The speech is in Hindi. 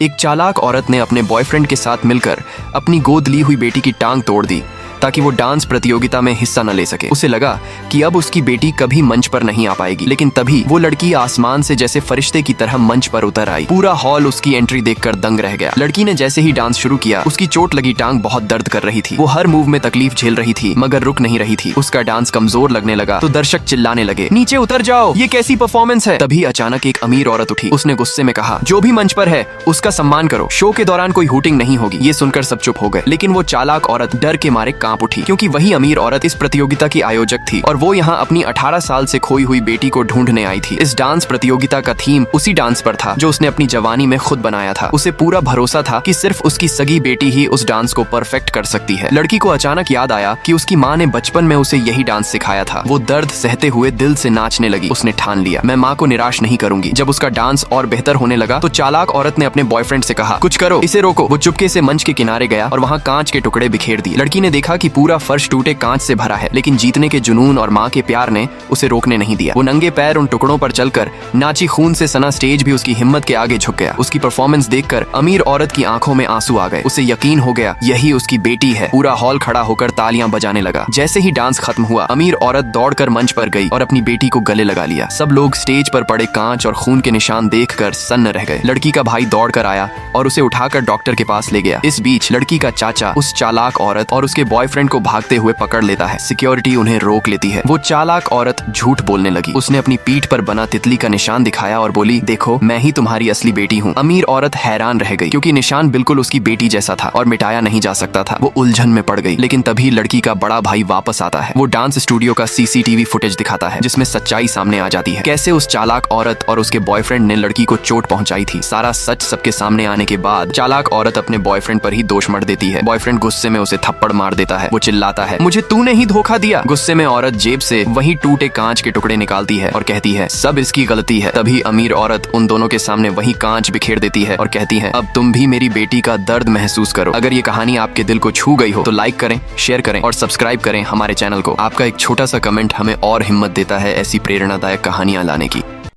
एक चालाक औरत ने अपने बॉयफ्रेंड के साथ मिलकर अपनी गोद ली हुई बेटी की टांग तोड़ दी ताकि वो डांस प्रतियोगिता में हिस्सा न ले सके। उसे लगा कि अब उसकी बेटी कभी मंच पर नहीं आ पाएगी, लेकिन तभी वो लड़की आसमान से जैसे फरिश्ते की तरह मंच पर उतर आई। पूरा हॉल उसकी एंट्री देखकर दंग रह गया। लड़की ने जैसे ही डांस शुरू किया, उसकी चोट लगी टांग बहुत दर्द कर रही थी। वो हर मूव में तकलीफ झेल रही थी, मगर रुक नहीं रही थी। उसका डांस कमजोर लगने लगा तो दर्शक चिल्लाने लगे, नीचे उतर जाओ, ये कैसी परफॉर्मेंस है। तभी अचानक एक अमीर औरत उठी। उसने गुस्से में कहा, जो भी मंच पर है उसका सम्मान करो, शो के दौरान कोई हुटिंग नहीं होगी। ये सुनकर सब चुप हो गए, लेकिन वो चालाक औरत डर के मारे कांप उठी, क्योंकि वही अमीर औरत इस प्रतियोगिता की आयोजक थी और वो यहाँ अपनी 18 साल से खोई हुई बेटी को ढूंढने आई थी। इस डांस प्रतियोगिता का थीम उसी डांस पर था जो उसने अपनी जवानी में खुद बनाया था। उसे पूरा भरोसा था कि सिर्फ उसकी सगी बेटी ही उस डांस को परफेक्ट कर सकती है। लड़की को अचानक याद आया कि उसकी माँ ने बचपन में उसे यही डांस सिखाया था। वो दर्द सहते हुए दिल से नाचने लगी। उसने ठान लिया, मैं माँ को निराश नहीं करूंगी। जब उसका डांस और बेहतर होने लगा तो चालाक औरत ने अपने बॉयफ्रेंड से कहा, कुछ करो, इसे रोको। वो चुपके से मंच के किनारे गया और वहाँ कांच के टुकड़े बिखेर दिए। लड़की ने देखा कि पूरा फर्श टूटे कांच से भरा है, लेकिन जीतने के जुनून और माँ के प्यार ने उसे रोकने नहीं दिया। वो नंगे पैर उन टुकड़ों पर चलकर नाची। खून से सना स्टेज भी उसकी हिम्मत के आगे झुक गया। उसकी परफॉर्मेंस देखकर अमीर औरत की आंखों में आंसू आ गए। उसे यकीन हो गया यही उसकी बेटी है। पूरा हॉल खड़ा होकर तालियां बजाने लगा। जैसे ही डांस खत्म हुआ, अमीर औरत दौड़कर मंच पर गई और अपनी बेटी को गले लगा लिया। सब लोग स्टेज पर पड़े कांच और खून के निशान देखकर सन्न रह गए। लड़की का भाई दौड़कर आया और उसे उठाकर डॉक्टर के पास ले गया। इस बीच लड़की का चाचा उस चालाक औरत और उसके बॉयफ्रेंड को भागते हुए पकड़ लेता है। सिक्योरिटी उन्हें रोक लेती है। वो चालाक औरत झूठ बोलने लगी। उसने अपनी पीठ पर बना तितली का निशान दिखाया और बोली, देखो, मैं ही तुम्हारी असली बेटी हूँ। अमीर औरत हैरान रह गई, क्योंकि निशान बिल्कुल उसकी बेटी जैसा था और मिटाया नहीं जा सकता था। वो उलझन में पड़ गई, लेकिन तभी लड़की का बड़ा भाई वापस आता है। वो डांस स्टूडियो का सीसीटीवी फुटेज दिखाता है, जिसमें सच्चाई सामने आ जाती है। कैसे उस चालाक औरत और उसके बॉयफ्रेंड ने लड़की को चोट पहुंचाई थी। सारा सच सबके सामने आने के बाद चालाक औरत अपने बॉयफ्रेंड पर ही दोष मढ़ देती है। बॉयफ्रेंड गुस्से में उसे थप्पड़ मार देता है। वो चिल्लाता है, मुझे तूने ही धोखा दिया। गुस्से में औरत जेब से वही टूटे कांच के टुकड़े निकालती है और कहती है, सब इसकी गलती है। तभी अमीर औरत उन दोनों के सामने वही कांच बिखेर देती है और कहती है, अब तुम भी मेरी बेटी का दर्द महसूस करो। अगर ये कहानी आपके दिल को छू गई हो तो लाइक करें, शेयर करें और सब्सक्राइब करें हमारे चैनल को। आपका एक छोटा सा कमेंट हमें और हिम्मत देता है ऐसी प्रेरणादायक कहानियां लाने की।